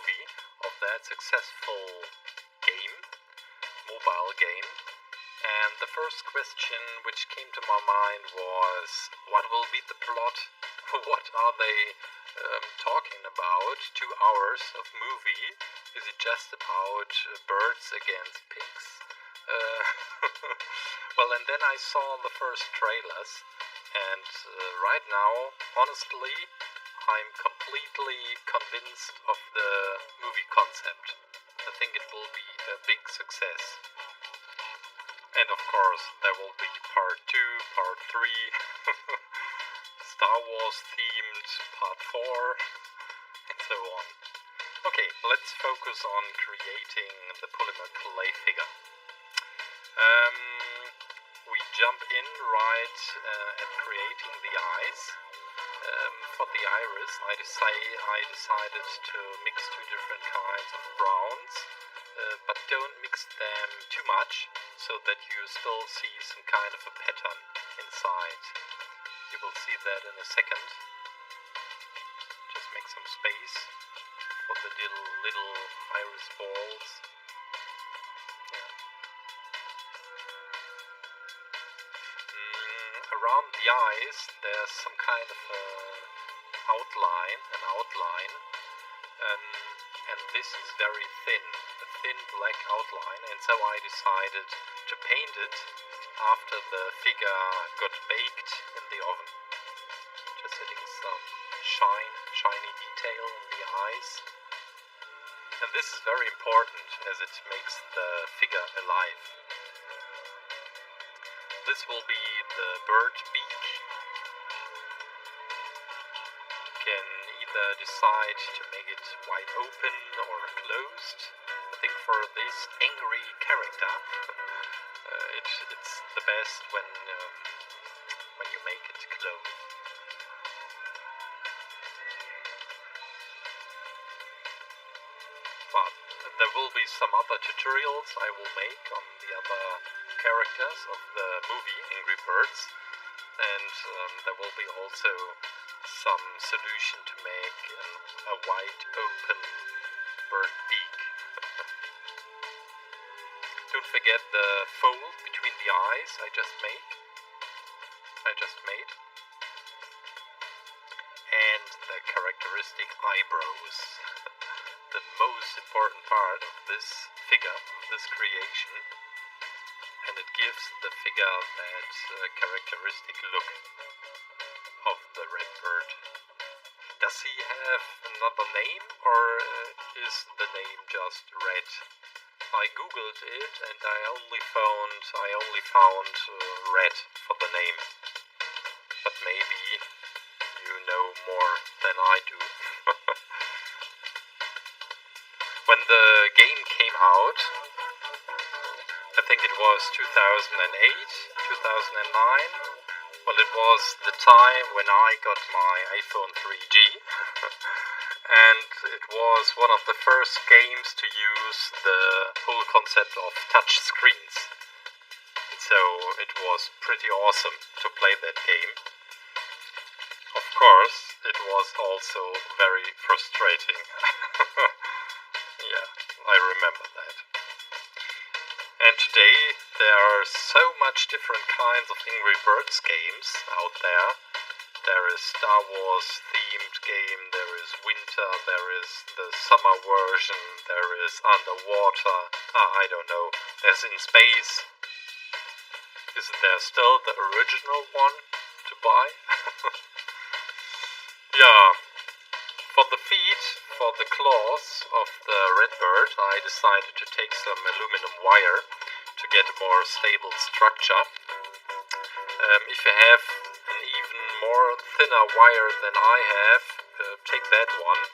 movie of that successful game, mobile game. And the first question which came to my mind was, what will be the plot? What are they talking about? 2 hours of movie? Is it just about birds against pigs? Well, and then I saw the first trailers, and right now, honestly, I'm completely convinced of the movie concept. I think it will be a big success. And of course, there will be part 2, part 3, Star Wars themed part 4, and so on. Okay, let's focus on creating the polymer clay figure. We jump in right at creating the eyes. For the iris, I decided to mix 2 different kinds of browns, but don't mix them too much, so that you still see some kind of a pattern inside. You will see that in a second. Just make some space for the little iris balls. Around the eyes there's some kind of an outline, and this is very thin, a thin black outline, and so I decided to paint it after the figure got baked in the oven. Just adding some shiny detail in the eyes. And this is very important as it makes the figure alive. This will be the bird beak. You can either decide to make it wide open or closed. I think for this angry character, it's the best when you make it closed. But there will be some other tutorials I will make on the other characters of the movie Angry Birds, and there will be also some solution to make a wide open bird beak. Don't forget the fold between the eyes I just made, and the characteristic eyebrows. The most important part of this figure, of this creation, and it gives the figure that characteristic look of the red bird. Does he have another name, or is the name just red? I googled it and I only found red for the name, but maybe you know more than I do. When the game came out, I think it was 2008, 2009. Well, it was the time when I got my iPhone 3G, and it was one of the first games to use the whole concept of touch screens. So it was pretty awesome to play that game. Of course, it was also very frustrating. Yeah, I remember that. And today there are so much different kinds of Angry Birds games out there. There is Star Wars themed game, there is winter, there is the summer version, there is underwater, I don't know, there's in space. Isn't there still the original one to buy? Yeah. For the feet, for the claws of the red bird, I decided to take some aluminum wire to get a more stable structure. If you have an even more thinner wire than I have, take that one.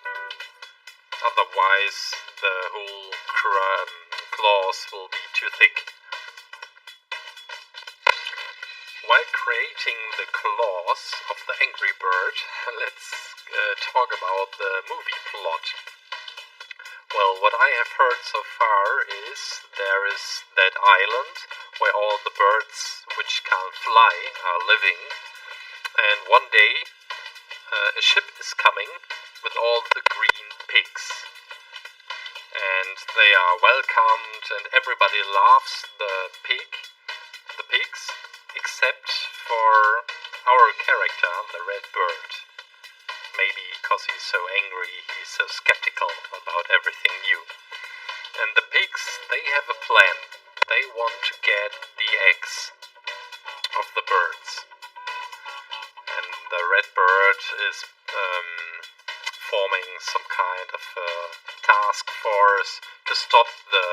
Otherwise, the whole claws will be too thick. While creating the claws of the angry bird, let's talk about the movie plot. Well, what I have heard so far is there is that island where all the birds which can't fly are living, and one day a ship is coming with all the green pigs. and they are welcomed, and everybody loves the pigs, except for our character, the red bird. Maybe because he's so angry, he's so skeptical about everything new. And the pigs, they have a plan. They want to get the eggs of the birds. And the red bird is forming some kind of task force to stop the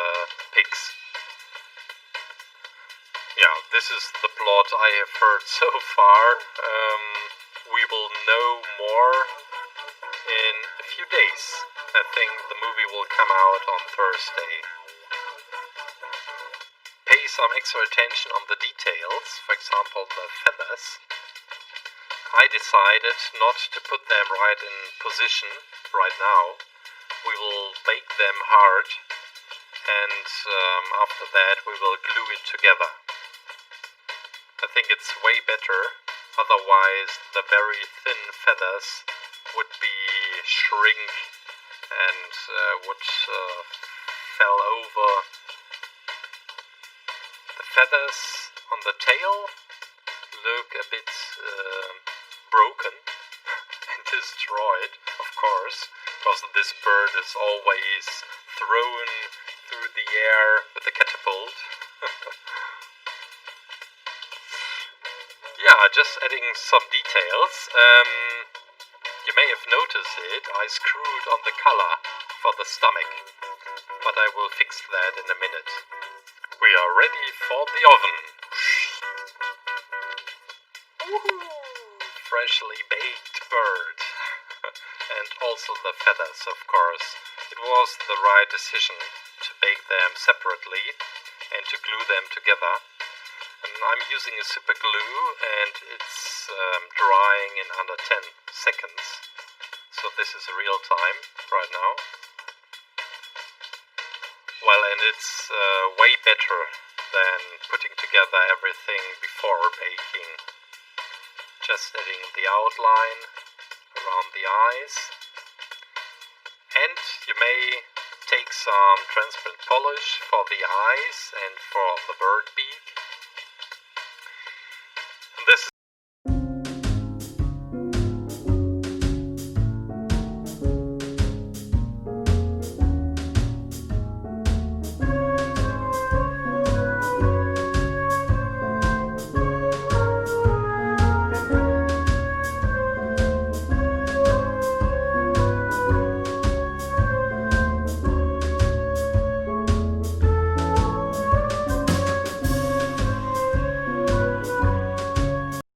pigs. Yeah, this is the plot I have heard so far. We will know more in a few days. I think the movie will come out on Thursday. Pay some extra attention on the details, for example the feathers. I decided not to put them right in position right now. We will bake them hard, and after that we will glue it together. I think it's way better, otherwise the very thin feathers would be shrink and would fell over. The feathers on the tail look a bit broken and destroyed, of course, because this bird is always thrown through the air with a catapult. Yeah, just adding some details. You may have noticed it, I screwed on the color for the stomach, but I will fix that in a minute. We are ready for the oven. Woohoo! Freshly baked bird. And also the feathers, of course. It was the right decision to bake them separately and to glue them together. And I'm using a super glue, and it's drying in under 10 seconds. So this is real time right now. Well, and it's way better than putting together everything before baking. Just adding the outline around the eyes. And you may take some transparent polish for the eyes and for the bird beak.